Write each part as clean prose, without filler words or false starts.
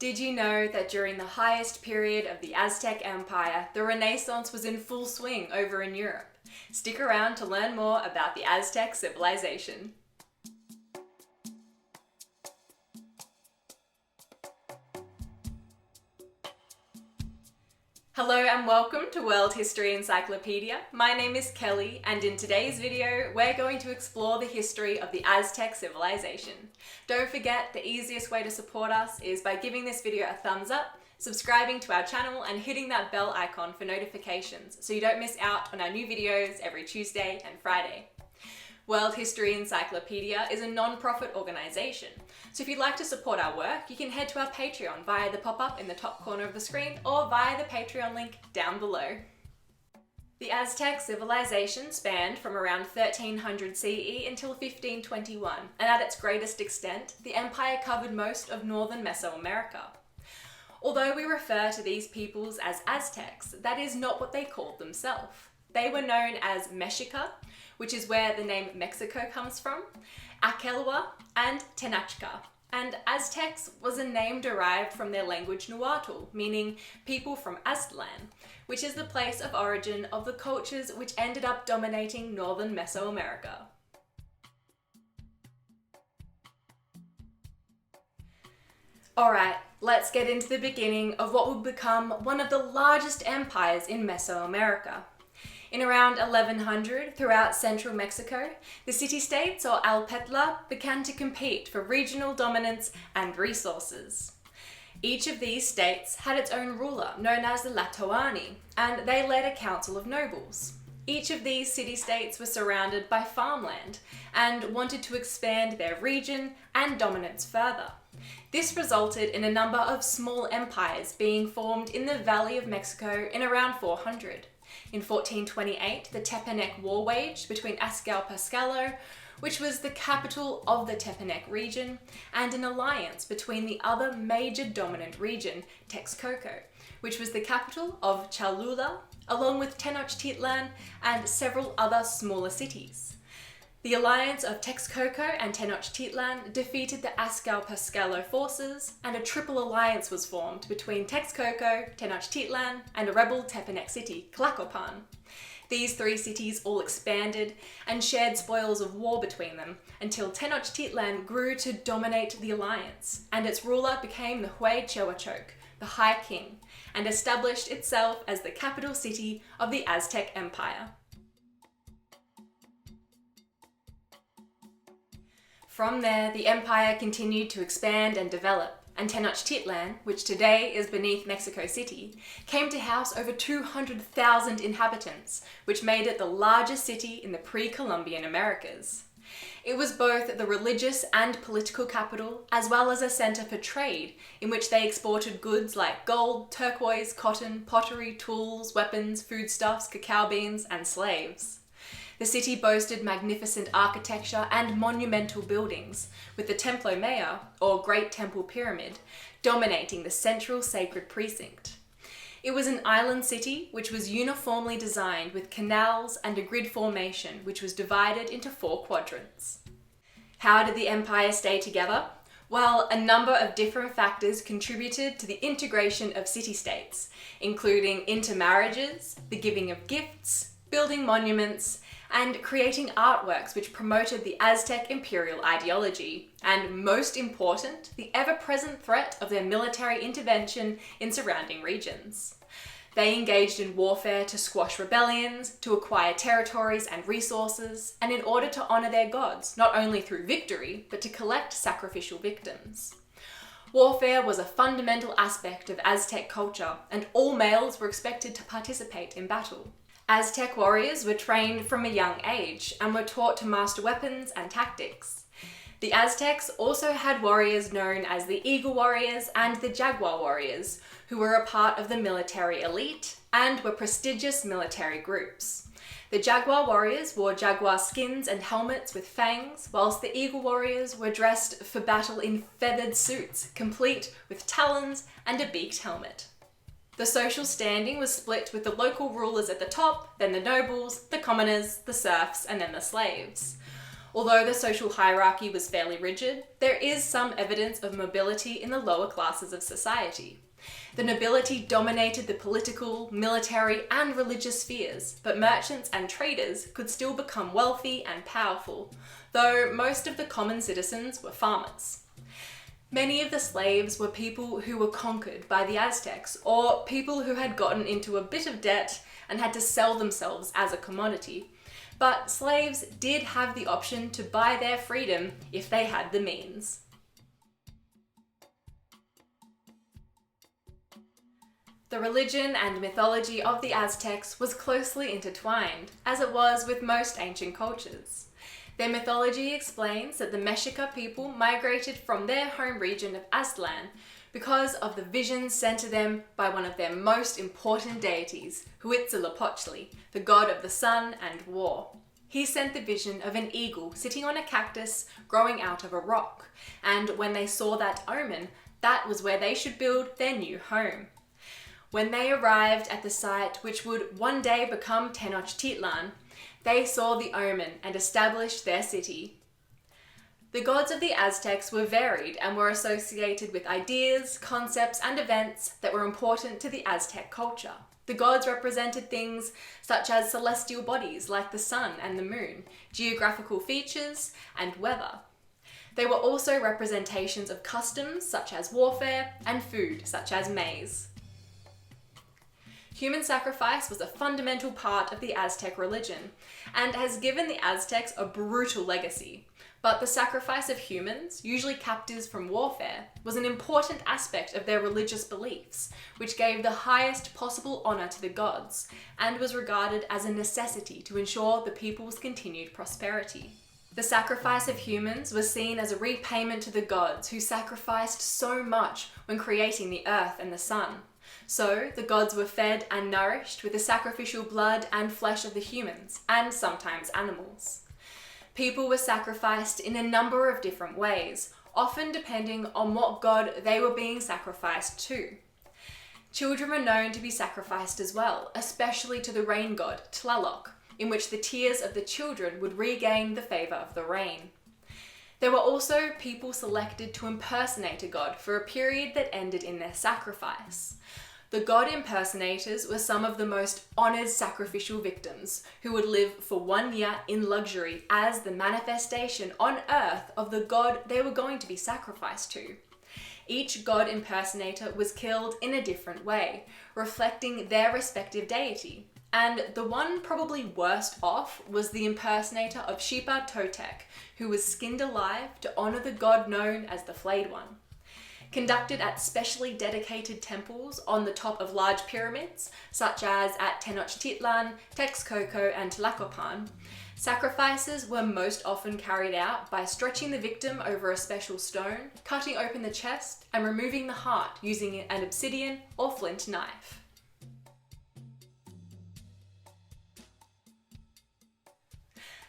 Did you know that during the highest period of the Aztec Empire, the Renaissance was in full swing over in Europe? Stick around to learn more about the Aztec Civilization. Hello and welcome to World History Encyclopedia. My name is Kelly, and in today's video we're going to explore the history of the Aztec Civilization. Don't forget, the easiest way to support us is by giving this video a thumbs up, subscribing to our channel and hitting that bell icon for notifications so you don't miss out on our new videos every Tuesday and Friday. World History Encyclopedia is a non-profit organisation, so if you'd like to support our work, you can head to our Patreon via the pop-up in the top corner of the screen or via the Patreon link down below. The Aztec civilization spanned from around 1300 CE until 1521, and at its greatest extent, the empire covered most of Northern Mesoamerica. Although we refer to these peoples as Aztecs, that is not what they called themselves. They were known as Mexica, which is where the name Mexico comes from, Aquelua, and Tenochtitlan. And Aztecs was a name derived from their language Nahuatl, meaning people from Aztlan, which is the place of origin of the cultures which ended up dominating Northern Mesoamerica. Alright, let's get into the beginning of what would become one of the largest empires in Mesoamerica. In around 1100, throughout central Mexico, the city-states, or Alpetla, began to compete for regional dominance and resources. Each of these states had its own ruler, known as the Tlatoani, and they led a council of nobles. Each of these city-states were surrounded by farmland and wanted to expand their region and dominance further. This resulted in a number of small empires being formed in the Valley of Mexico in around 400. In 1428, the Tepanec War waged between Azcapotzalco, which was the capital of the Tepanec region, and an alliance between the other major dominant region, Texcoco, which was the capital of Cholula, along with Tenochtitlan and several other smaller cities. The alliance of Texcoco and Tenochtitlan defeated the Azcapotzalco forces, and a triple alliance was formed between Texcoco, Tenochtitlan, and a rebel Tepanec city, Tlacopan. These three cities all expanded and shared spoils of war between them until Tenochtitlan grew to dominate the alliance, and its ruler became the Huaychihuachoc, the High King, and established itself as the capital city of the Aztec Empire. From there, the empire continued to expand and develop, and Tenochtitlan, which today is beneath Mexico City, came to house over 200,000 inhabitants, which made it the largest city in the Pre-Columbian Americas. It was both the religious and political capital, as well as a centre for trade, in which they exported goods like gold, turquoise, cotton, pottery, tools, weapons, foodstuffs, cacao beans, and slaves. The city boasted magnificent architecture and monumental buildings, with the Templo Mayor, or Great Temple Pyramid, dominating the central sacred precinct. It was an island city which was uniformly designed with canals and a grid formation which was divided into 4 quadrants. How did the empire stay together? Well, a number of different factors contributed to the integration of city-states, including intermarriages, the giving of gifts, building monuments, and creating artworks which promoted the Aztec imperial ideology, and most important, the ever-present threat of their military intervention in surrounding regions. They engaged in warfare to squash rebellions, to acquire territories and resources, and in order to honour their gods, not only through victory, but to collect sacrificial victims. Warfare was a fundamental aspect of Aztec culture, and all males were expected to participate in battle. Aztec warriors were trained from a young age and were taught to master weapons and tactics. The Aztecs also had warriors known as the Eagle Warriors and the Jaguar Warriors, who were a part of the military elite and were prestigious military groups. The Jaguar Warriors wore jaguar skins and helmets with fangs, whilst the Eagle Warriors were dressed for battle in feathered suits, complete with talons and a beaked helmet. The social standing was split with the local rulers at the top, then the nobles, the commoners, the serfs, and then the slaves. Although the social hierarchy was fairly rigid, there is some evidence of mobility in the lower classes of society. The nobility dominated the political, military, and religious spheres, but merchants and traders could still become wealthy and powerful, though most of the common citizens were farmers. Many of the slaves were people who were conquered by the Aztecs, or people who had gotten into a bit of debt and had to sell themselves as a commodity. But slaves did have the option to buy their freedom if they had the means. The religion and mythology of the Aztecs was closely intertwined, as it was with most ancient cultures. Their mythology explains that the Mexica people migrated from their home region of Aztlan because of the visions sent to them by one of their most important deities, Huitzilopochtli, the god of the sun and war. He sent the vision of an eagle sitting on a cactus growing out of a rock, and when they saw that omen, that was where they should build their new home. When they arrived at the site which would one day become Tenochtitlan, they saw the omen and established their city. The gods of the Aztecs were varied and were associated with ideas, concepts, and events that were important to the Aztec culture. The gods represented things such as celestial bodies like the sun and the moon, geographical features, and weather. They were also representations of customs such as warfare and food such as maize. Human sacrifice was a fundamental part of the Aztec religion and has given the Aztecs a brutal legacy. But the sacrifice of humans, usually captives from warfare, was an important aspect of their religious beliefs, which gave the highest possible honor to the gods and was regarded as a necessity to ensure the people's continued prosperity. The sacrifice of humans was seen as a repayment to the gods who sacrificed so much when creating the earth and the sun. So, the gods were fed and nourished with the sacrificial blood and flesh of the humans, and sometimes animals. People were sacrificed in a number of different ways, often depending on what god they were being sacrificed to. Children were known to be sacrificed as well, especially to the rain god, Tlaloc, in which the tears of the children would regain the favour of the rain. There were also people selected to impersonate a god for a period that ended in their sacrifice. The god impersonators were some of the most honoured sacrificial victims, who would live for 1 year in luxury as the manifestation on earth of the god they were going to be sacrificed to. Each god impersonator was killed in a different way, reflecting their respective deity. And the one probably worst off was the impersonator of Xipa Totec, who was skinned alive to honour the god known as the Flayed One. Conducted at specially dedicated temples on the top of large pyramids, such as at Tenochtitlan, Texcoco, and Tlacopan, sacrifices were most often carried out by stretching the victim over a special stone, cutting open the chest, and removing the heart using an obsidian or flint knife.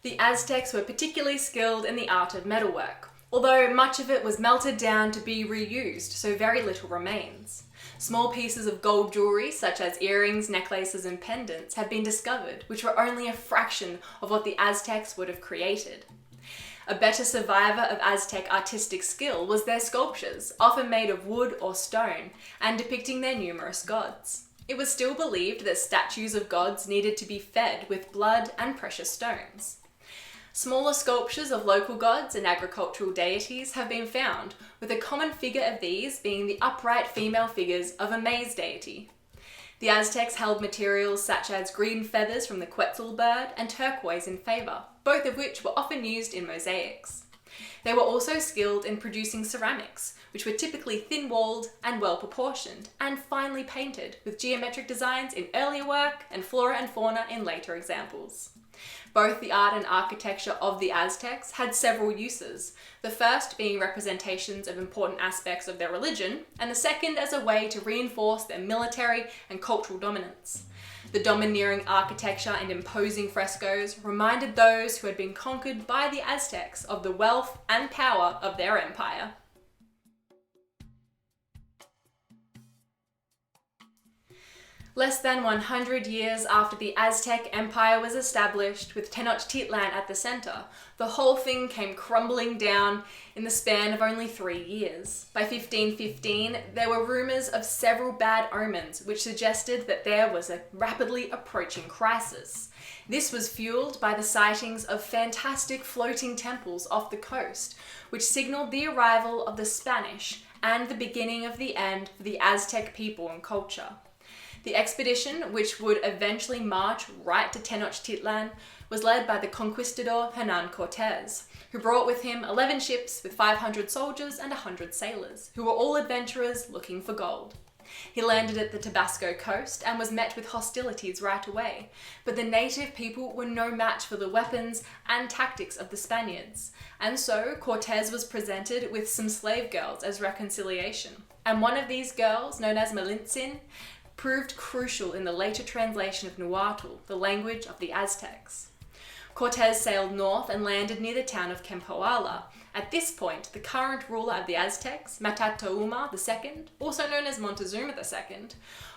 The Aztecs were particularly skilled in the art of metalwork, although much of it was melted down to be reused, so very little remains. Small pieces of gold jewellery, such as earrings, necklaces, and pendants, have been discovered, which were only a fraction of what the Aztecs would have created. A better survivor of Aztec artistic skill was their sculptures, often made of wood or stone, and depicting their numerous gods. It was still believed that statues of gods needed to be fed with blood and precious stones. Smaller sculptures of local gods and agricultural deities have been found, with a common figure of these being the upright female figures of a maize deity. The Aztecs held materials such as green feathers from the quetzal bird and turquoise in favour, both of which were often used in mosaics. They were also skilled in producing ceramics, which were typically thin-walled and well-proportioned, and finely painted, with geometric designs in earlier work and flora and fauna in later examples. Both the art and architecture of the Aztecs had several uses, the first being representations of important aspects of their religion, and the second as a way to reinforce their military and cultural dominance. The domineering architecture and imposing frescoes reminded those who had been conquered by the Aztecs of the wealth and power of their empire. Less than 100 years after the Aztec Empire was established, with Tenochtitlan at the center, the whole thing came crumbling down in the span of only 3 years. By 1515, there were rumors of several bad omens which suggested that there was a rapidly approaching crisis. This was fueled by the sightings of fantastic floating temples off the coast, which signaled the arrival of the Spanish and the beginning of the end for the Aztec people and culture. The expedition, which would eventually march right to Tenochtitlan, was led by the conquistador Hernan Cortes, who brought with him 11 ships with 500 soldiers and 100 sailors, who were all adventurers looking for gold. He landed at the Tabasco coast and was met with hostilities right away, but the native people were no match for the weapons and tactics of the Spaniards, and so Cortes was presented with some slave girls as reconciliation. And one of these girls, known as Malintzin, proved crucial in the later translation of Nahuatl, the language of the Aztecs. Cortes sailed north and landed near the town of Cempoala. At this point, the current ruler of the Aztecs, Matatauma II, also known as Montezuma II,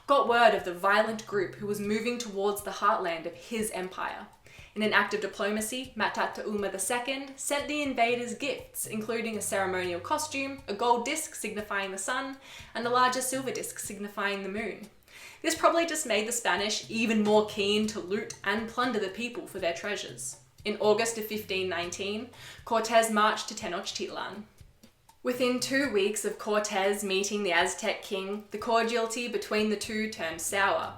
got word of the violent group who was moving towards the heartland of his empire. In an act of diplomacy, Matatauma II sent the invaders gifts, including a ceremonial costume, a gold disc signifying the sun, and a larger silver disc signifying the moon. This probably just made the Spanish even more keen to loot and plunder the people for their treasures. In August of 1519, Cortes marched to Tenochtitlan. Within 2 weeks of Cortes meeting the Aztec king, the cordiality between the two turned sour.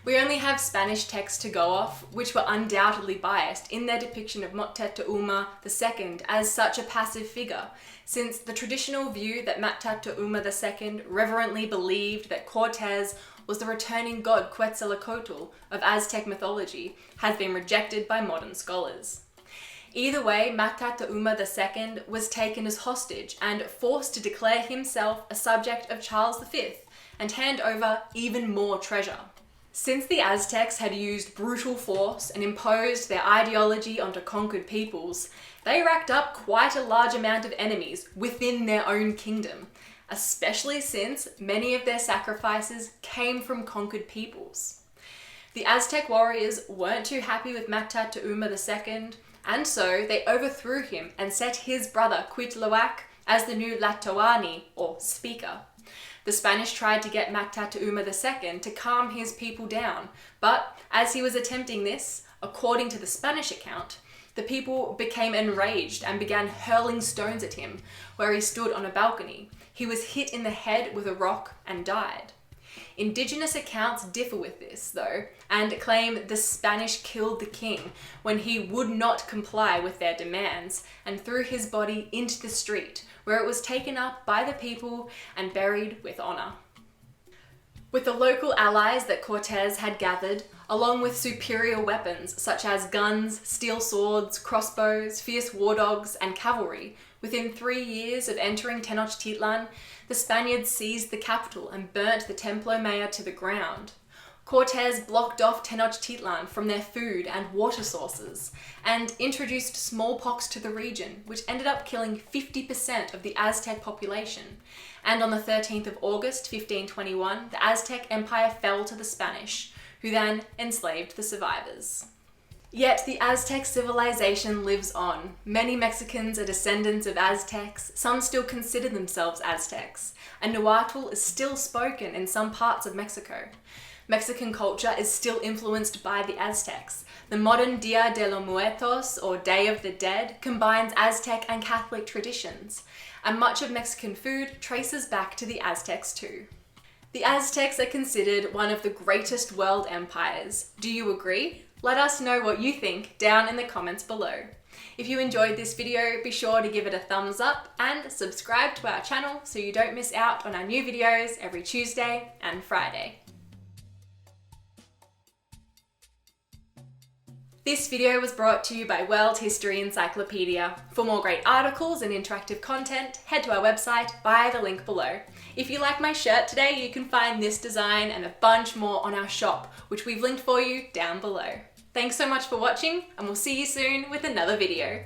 We only have Spanish texts to go off, which were undoubtedly biased in their depiction of Moctezuma II as such a passive figure, since the traditional view that Moctezuma II reverently believed that Cortes was the returning god Quetzalcoatl of Aztec mythology has been rejected by modern scholars. Either way, Moctezuma II was taken as hostage and forced to declare himself a subject of Charles V and hand over even more treasure. Since the Aztecs had used brutal force and imposed their ideology onto conquered peoples, they racked up quite a large amount of enemies within their own kingdom, especially since many of their sacrifices came from conquered peoples. The Aztec warriors weren't too happy with Moctezuma II, and so they overthrew him and set his brother Cuitlahuac as the new Tlatoani, or speaker. The Spanish tried to get Moctezuma II to calm his people down, but as he was attempting this, according to the Spanish account, the people became enraged and began hurling stones at him, where he stood on a balcony. He was hit in the head with a rock and died. Indigenous accounts differ with this, though, and claim the Spanish killed the king when he would not comply with their demands and threw his body into the street, where it was taken up by the people and buried with honor. With the local allies that Cortes had gathered, along with superior weapons such as guns, steel swords, crossbows, fierce war dogs, and cavalry, within 3 years of entering Tenochtitlan, the Spaniards seized the capital and burnt the Templo Mayor to the ground. Cortes blocked off Tenochtitlan from their food and water sources, and introduced smallpox to the region, which ended up killing 50% of the Aztec population. And on the 13th of August 1521, the Aztec Empire fell to the Spanish, who then enslaved the survivors. Yet the Aztec civilization lives on. Many Mexicans are descendants of Aztecs, some still consider themselves Aztecs, and Nahuatl is still spoken in some parts of Mexico. Mexican culture is still influenced by the Aztecs. The modern Dia de los Muertos, or Day of the Dead, combines Aztec and Catholic traditions, and much of Mexican food traces back to the Aztecs too. The Aztecs are considered one of the greatest world empires. Do you agree? Let us know what you think down in the comments below. If you enjoyed this video, be sure to give it a thumbs up and subscribe to our channel so you don't miss out on our new videos every Tuesday and Friday. This video was brought to you by World History Encyclopedia. For more great articles and interactive content, head to our website via the link below. If you like my shirt today, you can find this design and a bunch more on our shop, which we've linked for you down below. Thanks so much for watching, and we'll see you soon with another video.